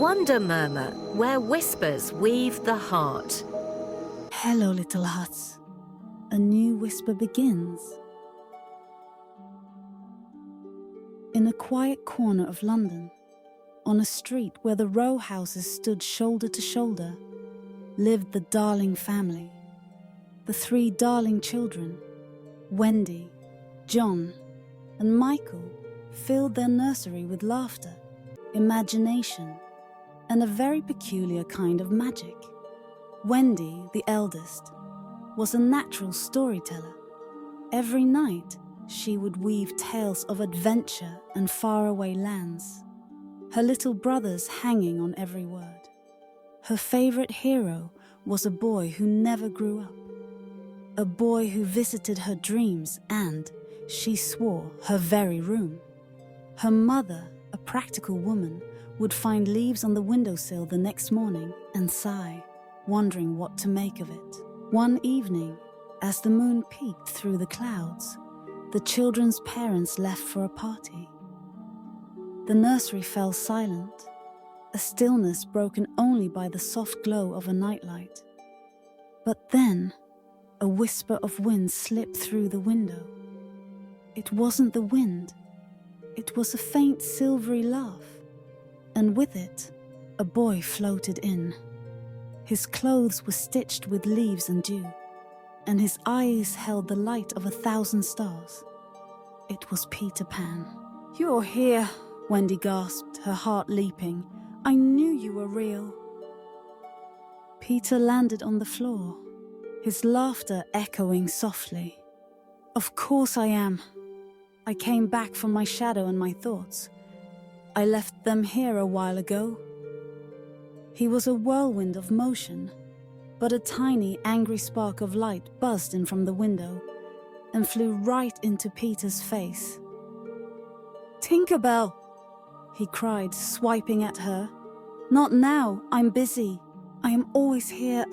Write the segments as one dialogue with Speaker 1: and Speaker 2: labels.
Speaker 1: Wonder Murmur, where whispers weave the heart.
Speaker 2: Hello, little hearts. A new whisper begins. In a quiet corner of London, on a street where the row houses stood shoulder to shoulder, lived the Darling family. The three Darling children, Wendy, John, and Michael, filled their nursery with laughter, imagination, and a very peculiar kind of magic. Wendy, the eldest, was a natural storyteller. Every night, she would weave tales of adventure and faraway lands, her little brothers hanging on every word. Her favorite hero was a boy who never grew up, a boy who visited her dreams and, she swore, her very room. Her mother, a practical woman, would find leaves on the windowsill the next morning and sigh, wondering what to make of it. One evening, as the moon peeked through the clouds, the children's parents left for a party. The nursery fell silent, a stillness broken only by the soft glow of a nightlight. But then, a whisper of wind slipped through the window. It wasn't the wind. It was a faint silvery laugh, and with it, a boy floated in. His clothes were stitched with leaves and dew, and his eyes held the light of 1,000 stars. It was Peter Pan. "You're here," Wendy gasped, her heart leaping. "I knew you were real." Peter landed on the floor, his laughter echoing softly. "Of course I am. I came back from my shadow and my thoughts. I left them here a while ago." He was a whirlwind of motion, but a tiny, angry spark of light buzzed in from the window and flew right into Peter's face. "Tinkerbell!" he cried, swiping at her. "Not now, I'm busy. I am always here,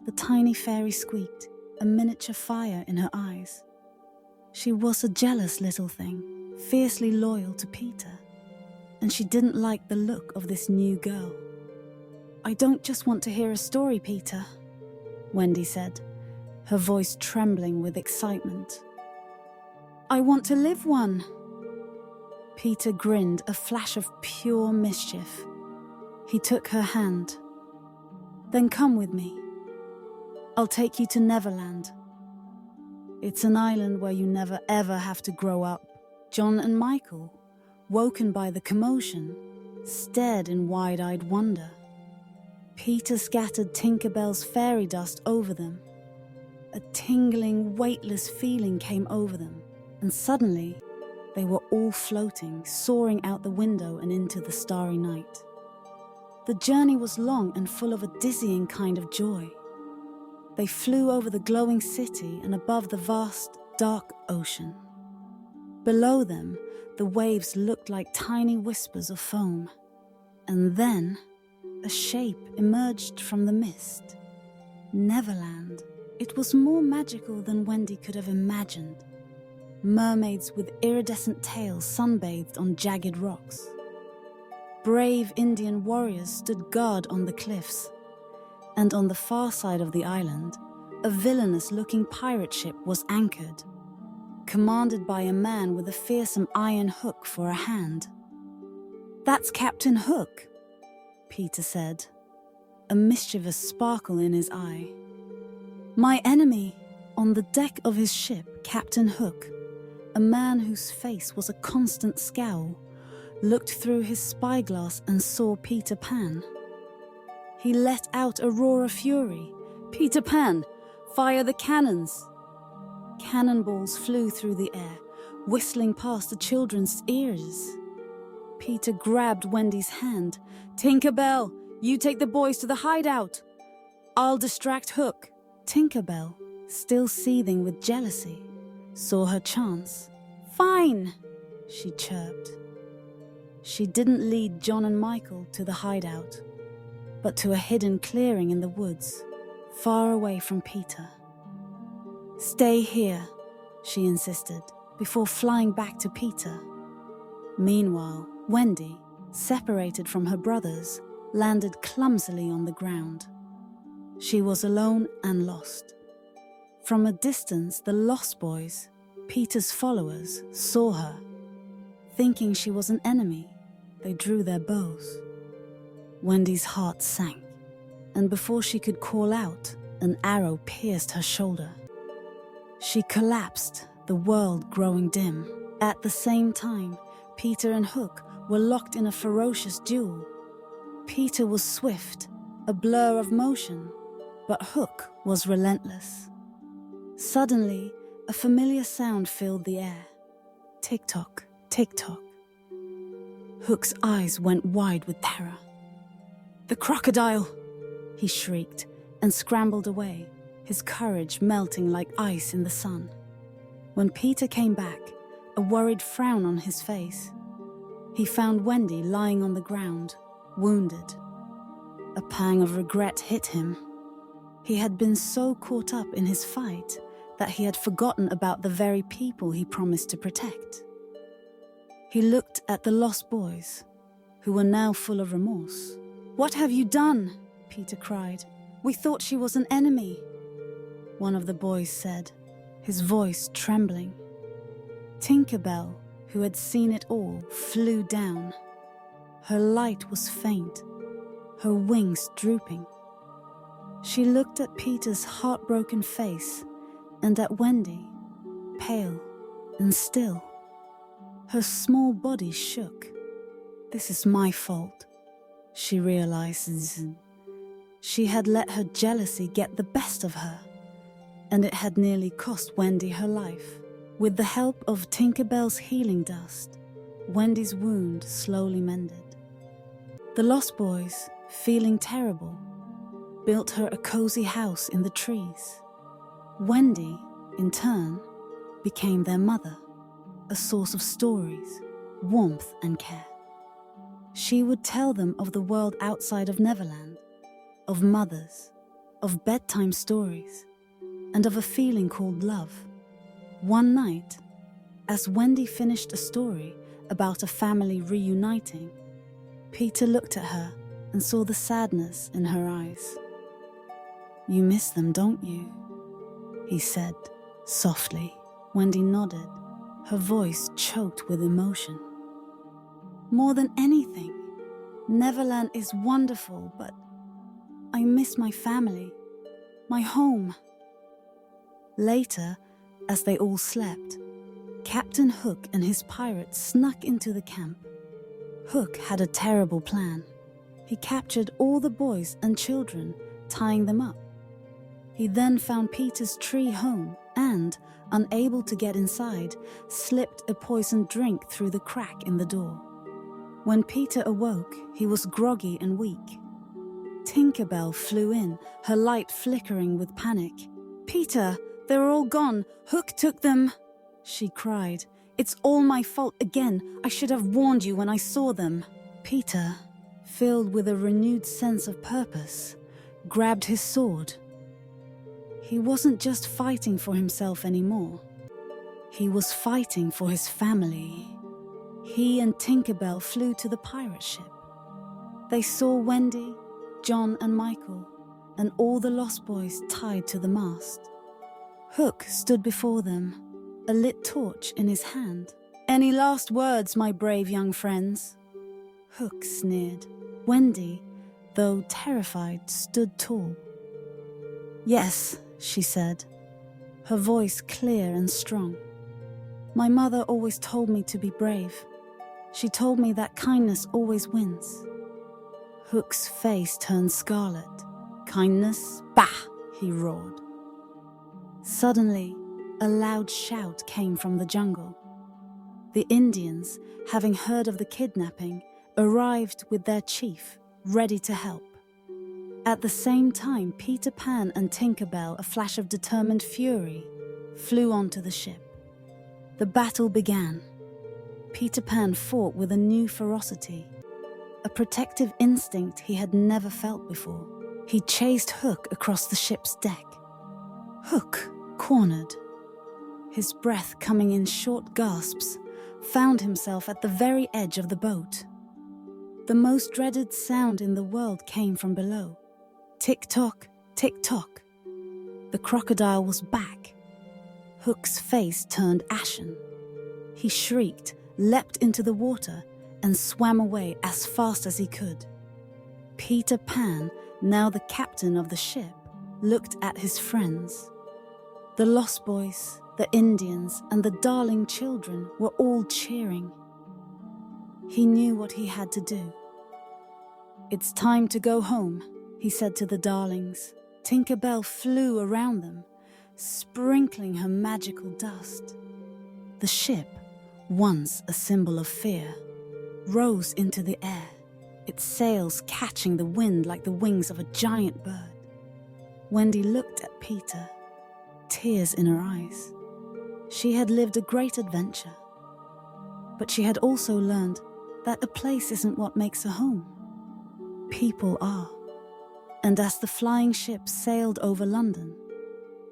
Speaker 2: The tiny fairy squeaked, a miniature fire in her eyes. She was a jealous little thing, fiercely loyal to Peter, and she didn't like the look of this new girl. "I don't just want to hear a story, Peter," Wendy said, her voice trembling with excitement. "I want to live one." Peter grinned, a flash of pure mischief. He took her hand. "Then come with me. I'll take you to Neverland. It's an island where you never ever have to grow up." John and Michael, woken by the commotion, stared in wide-eyed wonder. Peter scattered Tinkerbell's fairy dust over them. A tingling, weightless feeling came over them, and suddenly they were all floating, soaring out the window and into the starry night. The journey was long and full of a dizzying kind of joy. They flew over the glowing city and above the vast, dark ocean. Below them, the waves looked like tiny whispers of foam. And then, a shape emerged from the mist. Neverland. It was more magical than Wendy could have imagined. Mermaids with iridescent tails sunbathed on jagged rocks. Brave Indian warriors stood guard on the cliffs. And on the far side of the island, a villainous-looking pirate ship was anchored, commanded by a man with a fearsome iron hook for a hand. "That's Captain Hook," Peter said, a mischievous sparkle in his eye. "My enemy." On the deck of his ship, Captain Hook, a man whose face was a constant scowl, looked through his spyglass and saw Peter Pan. He let out a roar of fury. "Peter Pan, fire the cannons!" Cannonballs flew through the air, whistling past the children's ears. Peter grabbed Wendy's hand. "Tinkerbell, you take the boys to the hideout. I'll distract Hook." Tinkerbell, still seething with jealousy, saw her chance. "Fine," she chirped. She didn't lead John and Michael to the hideout, but to a hidden clearing in the woods, far away from Peter. "Stay here," she insisted, before flying back to Peter. Meanwhile, Wendy, separated from her brothers, landed clumsily on the ground. She was alone and lost. From a distance, the Lost Boys, Peter's followers, saw her. Thinking she was an enemy, they drew their bows. Wendy's heart sank, and before she could call out, an arrow pierced her shoulder. She collapsed, the world growing dim. At the same time, Peter and Hook were locked in a ferocious duel. Peter was swift, a blur of motion, but Hook was relentless. Suddenly, a familiar sound filled the air. Tick-tock, tick-tock. Hook's eyes went wide with terror. "The crocodile!" he shrieked and scrambled away, his courage melting like ice in the sun. When Peter came back, a worried frown on his face, he found Wendy lying on the ground, wounded. A pang of regret hit him. He had been so caught up in his fight that he had forgotten about the very people he promised to protect. He looked at the Lost Boys, who were now full of remorse. "What have you done?" Peter cried. "We thought she was an enemy." One of the boys said, his voice trembling. Tinkerbell, who had seen it all, flew down. Her light was faint, her wings drooping. She looked at Peter's heartbroken face and at Wendy, pale and still. Her small body shook. "This is my fault," she realized. She had let her jealousy get the best of her, and it had nearly cost Wendy her life. With the help of Tinkerbell's healing dust, Wendy's wound slowly mended. The Lost Boys, feeling terrible, built her a cozy house in the trees. Wendy, in turn, became their mother, a source of stories, warmth and care. She would tell them of the world outside of Neverland, of mothers, of bedtime stories, and of a feeling called love. One night, as Wendy finished a story about a family reuniting, Peter looked at her and saw the sadness in her eyes. "You miss them, don't you?" he said, softly. Wendy nodded, her voice choked with emotion. "More than anything, Neverland is wonderful, but I miss my family, my home." Later, as they all slept, Captain Hook and his pirates snuck into the camp. Hook had a terrible plan. He captured all the boys and children, tying them up. He then found Peter's tree home and, unable to get inside, slipped a poisoned drink through the crack in the door. When Peter awoke, he was groggy and weak. Tinkerbell flew in, her light flickering with panic. "Peter, they're all gone. Hook took them," she cried. "It's all my fault again. I should have warned you when I saw them." Peter, filled with a renewed sense of purpose, grabbed his sword. He wasn't just fighting for himself anymore. He was fighting for his family. He and Tinkerbell flew to the pirate ship. They saw Wendy, John and Michael, and all the Lost Boys tied to the mast. Hook stood before them, a lit torch in his hand. "Any last words, my brave young friends?" Hook sneered. Wendy, though terrified, stood tall. "Yes," she said, her voice clear and strong. "My mother always told me to be brave. She told me that kindness always wins." Hook's face turned scarlet. "Kindness? Bah!" he roared. Suddenly, a loud shout came from the jungle. The Indians, having heard of the kidnapping, arrived with their chief, ready to help. At the same time, Peter Pan and Tinkerbell, a flash of determined fury, flew onto the ship. The battle began. Peter Pan fought with a new ferocity, a protective instinct he had never felt before. He chased Hook across the ship's deck. Hook, cornered, his breath coming in short gasps, found himself at the very edge of the boat. The most dreaded sound in the world came from below. Tick-tock, tick-tock. The crocodile was back. Hook's face turned ashen. He shrieked, leapt into the water, and swam away as fast as he could. Peter Pan, now the captain of the ship, looked at his friends. The Lost Boys, the Indians, and the Darling children were all cheering. He knew what he had to do. "It's time to go home," he said to the Darlings. Tinker Bell flew around them, sprinkling her magical dust. The ship, once a symbol of fear, rose into the air, its sails catching the wind like the wings of a giant bird. Wendy looked at Peter, tears in her eyes. She had lived a great adventure, but she had also learned that a place isn't what makes a home. People are. And as the flying ship sailed over London,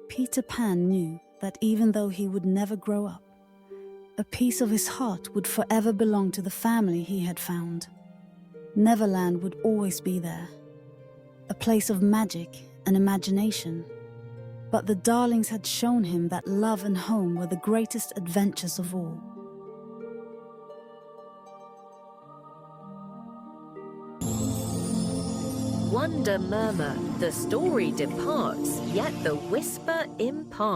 Speaker 2: Peter Pan knew that even though he would never grow up, a piece of his heart would forever belong to the family he had found. Neverland would always be there, a place of magic and imagination. But the Darlings had shown him that love and home were the greatest adventures of all.
Speaker 1: Wonder murmur, the story departs, yet the whisper imparts.